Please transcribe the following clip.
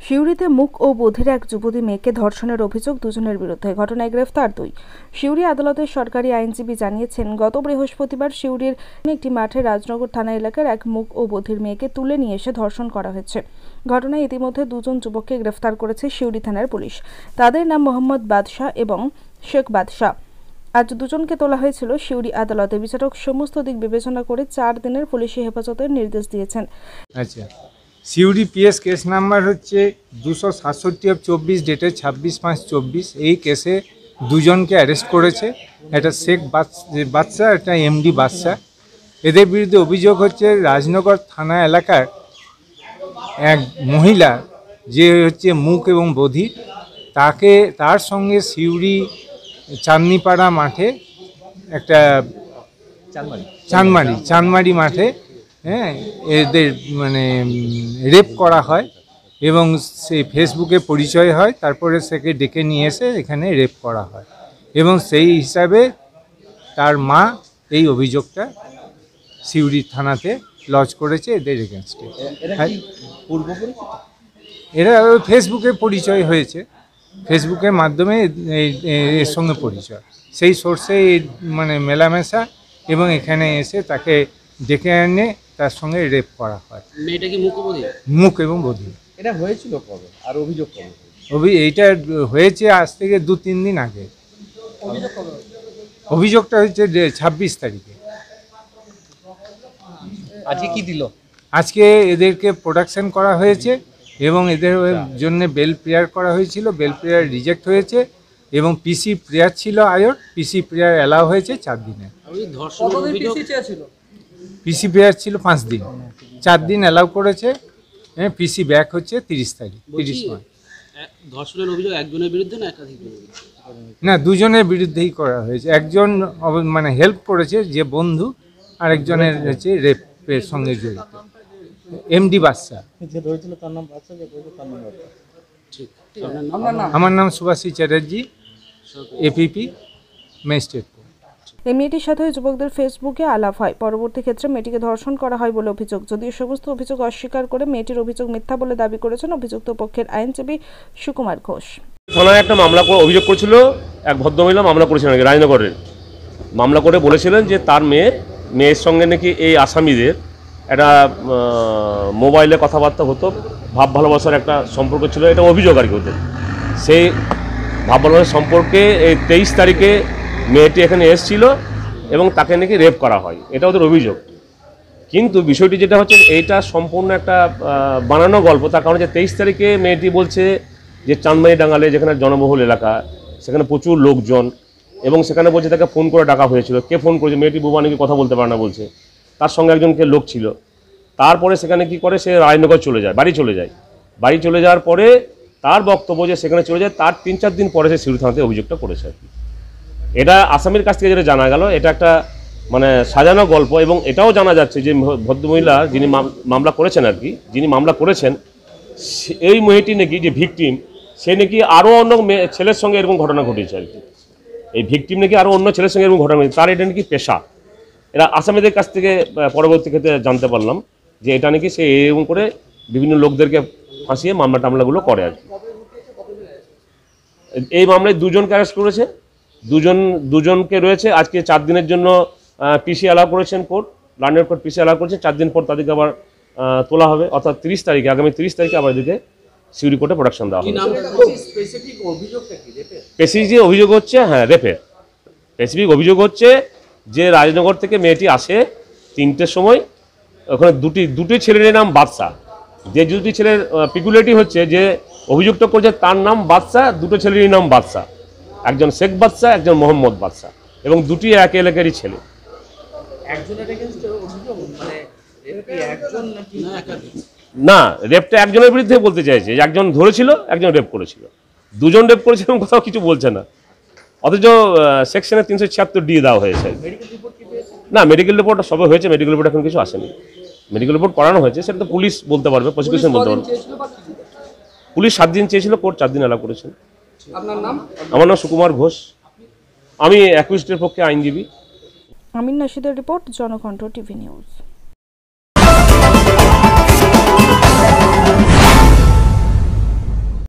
সিউড়িতে মুখ ও বধির এক যুবতী মেয়েকে ধর্ষণের অভিযোগ দুজনের বিরুদ্ধে। ঘটনায় গ্রেফতার 2। সিউড়ি আদালতের সরকারি আইনজীবী জানিয়েছেন, গত বৃহস্পতিবার সিউড়ির একটি মাঠে রাজনগর থানা এলাকার এক মুখ ও বধির মেয়েকে তুলে নিয়ে এসে ধর্ষণ করা হয়েছে। ঘটনায় ইতিমধ্যে 2 জন যুবককে গ্রেফতার করেছে সিউড়ি থানার পুলিশ। তাদের নাম মোহাম্মদ বাদশাহ এবং শেখ বাদশাহ। আজ 2 জনকে তোলা হয়েছিল সিউড়ি আদালতে। বিচারক সমস্ত দিক বিবেচনা করে 4 দিনের পুলিশি হেফাজতের নির্দেশ দিয়েছেন। আচ্ছা, সিউড়ি পিএস কেস নাম্বার হচ্ছে 267/24 ডেটেড 26/5/24। এই কেসে 2 জনকে অ্যারেস্ট করেছে, একটা শেখ বাদশা, একটা এমডি বাদশা। এদের বিরুদ্ধে অভিযোগ হচ্ছে রাজনগর থানা এলাকার এক মহিলা যে হচ্ছে মুখ এবং বধির, তার সঙ্গে সিউড়ি চাঁদনিপাড়া মাঠে একটা চাঁদমারি মাঠে এদের রেপ করা হয় এবং সেই ফেসবুকে পরিচয় হয়। তারপরে সেকে ডেকে নিয়ে এসে এখানে রেপ করা হয় এবং সেই হিসাবে তার মা এই অভিযোগটা সিউড়ি থানাতে লজ করেছে এদের এগেনস্টে। এরা ফেসবুকে পরিচয় হয়েছে, ফেসবুকের মাধ্যমে এর সঙ্গে পরিচয়, সেই সোর্সে মেলামেশা এবং এখানে এসে তাকে ডেকে এনে তার সঙ্গে রেপ করা হয়। মেয়েটা কি মুখ এবং বধির। এটা হয়েছিল কবে আর অভিযোগ কবে? এইটা হয়েছে আজ থেকে 2-3 দিন আগে। অভিযোগটা হচ্ছে 26 তারিখে। আজকে কি দিল? আজকে এদেরকে প্রোডাকশন করা হয়েছে এবং এদের জন্য বেল প্রেয়ার করা হয়েছিল, বেল প্রেয়ার রিজেক্ট হয়েছে এবং পিসি প্রেয়ার ছিল আয়োর, পিসি প্রেয়ার অ্যালাউ হয়েছে 4 দিনে। পিসি প্রেয়ার ছিল 5 দিন, 4 দিন অ্যালাউ করেছে। পিসি ব্যাক হচ্ছে 30 তারিখ, 30 মার্চ। ধর্ষণের অভিযোগ একজনের বিরুদ্ধে না একাধিক? না, 2 জনের বিরুদ্ধেই করা হয়েছে। একজন হেল্প করেছে যে বন্ধু, আর একজনের হচ্ছে রেপের সঙ্গে জড়িত এমডি বাদশা। আমার নাম সুভাষী চ্যাটার্জি, এপিপি ম্যাজিস্ট্রেট। এই মেয়েটির সাথে যুবকদের ফেসবুকে আলাপ হয়। পরবর্তী ক্ষেত্রে মেয়েটিকে ধর্ষণ করা হয় বলে অভিযোগ। যদিও সমস্ত অভিযোগ অস্বীকার করে মেয়েটির অভিযোগ মিথ্যা বলে দাবি করেছেন অভিযুক্ত পক্ষের আইনজীবী সুকুমার ঘোষ। থানায় একটা মামলা অভিযোগ করেছিল, এক ভদ্রমহিলা মামলা করেছিলেন রাজনগরের। মামলা করে বলেছিলেন যে তার মেয়ের সঙ্গে নাকি এই আসামিদের একটা মোবাইলে কথাবার্তা হতো, ভাব ভালোবাসার একটা সম্পর্ক ছিল, এটা অভিযোগ আর কি ওদের। সেই ভাব ভালোবাসার সম্পর্কে এই 23 তারিখে মেয়েটি এখানে এসেছিল এবং তাকে নাকি রেপ করা হয়, এটা ওদের অভিযোগ। কিন্তু বিষয়টি যেটা হচ্ছে, এইটা সম্পূর্ণ একটা বানানো গল্প। তার কারণ যে 23 তারিখে মেয়েটি বলছে যে চাঁদমারি ডাঙ্গালে, যেখানে জনবহুল এলাকা, সেখানে প্রচুর লোকজন, এবং সেখানে বলছে তাকে ফোন করে ডাকা হয়েছিল। কে ফোন করেছে? মেয়েটি বোবা নাকি কথা বলতে পারে না বলছে। তার সঙ্গে একজনকে লোক ছিল। তারপরে সেখানে কি করে, সে রায়নগর চলে যায়, বাড়ি চলে যাওয়ার পরে তার বক্তব্য যে সেখানে চলে যায়, তার 3-4 দিন পরে সে সিউড়ি থানাতে অভিযোগটা করেছে আর কি। এটা আসামির কাছ থেকে যেটা জানা গেল, এটা একটা সাজানো গল্প। এবং এটাও জানা যাচ্ছে যে ভদ্রমহিলা যিনি মামলা করেছেন আর কি, যিনি মামলা করেছেন, এই মেয়েটি নাকি যে ভিকটিম, সে নাকি আরও অন্য ছেলের সঙ্গে এরকম ঘটনা ঘটেছে আর কি। এই ভিকটিম নাকি আরও অন্য ছেলের সঙ্গে এরকম ঘটনা ঘটেছে, তার এটা নাকি পেশা। এরা আসামিদের কাছ থেকে পরবর্তী ক্ষেত্রে জানতে পারলাম যে এটা নাকি সে এরকম করে বিভিন্ন লোকদেরকে ফাঁসিয়ে মামলাগুলো করে আর কি। এই মামলায় 2 জনকে অ্যারেস্ট করেছে, 2 জনকে রয়েছে। আজকে 4 দিনের জন্য পিসি অ্যালাউ করেছেন কোর্ট, লন্ডন কোর্ট পিসি অ্যালাউ করেছে। 4 দিন পর তাদেরকে আবার তোলা হবে, অর্থাৎ 30 তারিখে, আগামী 30 তারিখে আবার এদিকে সিউড়ি কোর্টে প্রোডাকশন দেওয়া হবে। স্পেসিফিক অভিযোগ হচ্ছে, হ্যাঁ, রেপের স্পেসিফিক অভিযোগ হচ্ছে যে রাজনগর থেকে মেয়েটি আসে 3টের সময়। ওখানে দুটি ছেলের নাম বাদশা। যে 2টি ছেলের পিকুলারিটি হচ্ছে যে অভিযুক্ত করছে তার নাম বাদশা, 2টো ছেলেরই নাম বাদশা, একজন শেখ বাদশা, একজন মোহাম্মদ বাদশা, এবং 2টি এক এলাকারই ছেলে। না, রেপটা একজনের বিরুদ্ধে বলতে চাইছে, একজন ধরেছিল, একজন রেপ করেছিল। 2 জন রেপ করেছিল, কোথাও কিছু বলছে না, অথচ সেকশনে 376 দিয়ে দেওয়া হয়েছে। না, মেডিকেল রিপোর্ট সবে হয়েছে, মেডিকেল রিপোর্ট এখন কিছু আসেনি। মেডিকেল রিপোর্ট করানো হয়েছে, সেটা তো পুলিশ বলতে পারবে, প্রসিকিউশন বলতে পারবে। পুলিশ 7 দিন চেয়েছিল, কোর্ট 4 দিন অ্যালাউ করেছেন। আমার নাম সুকুমার ঘোষ, আমি অ্যাকুইজডের পক্ষে আইনজীবী। আমিন নাশিদের রিপোর্ট, জনকণ্ঠ টিভি নিউজ।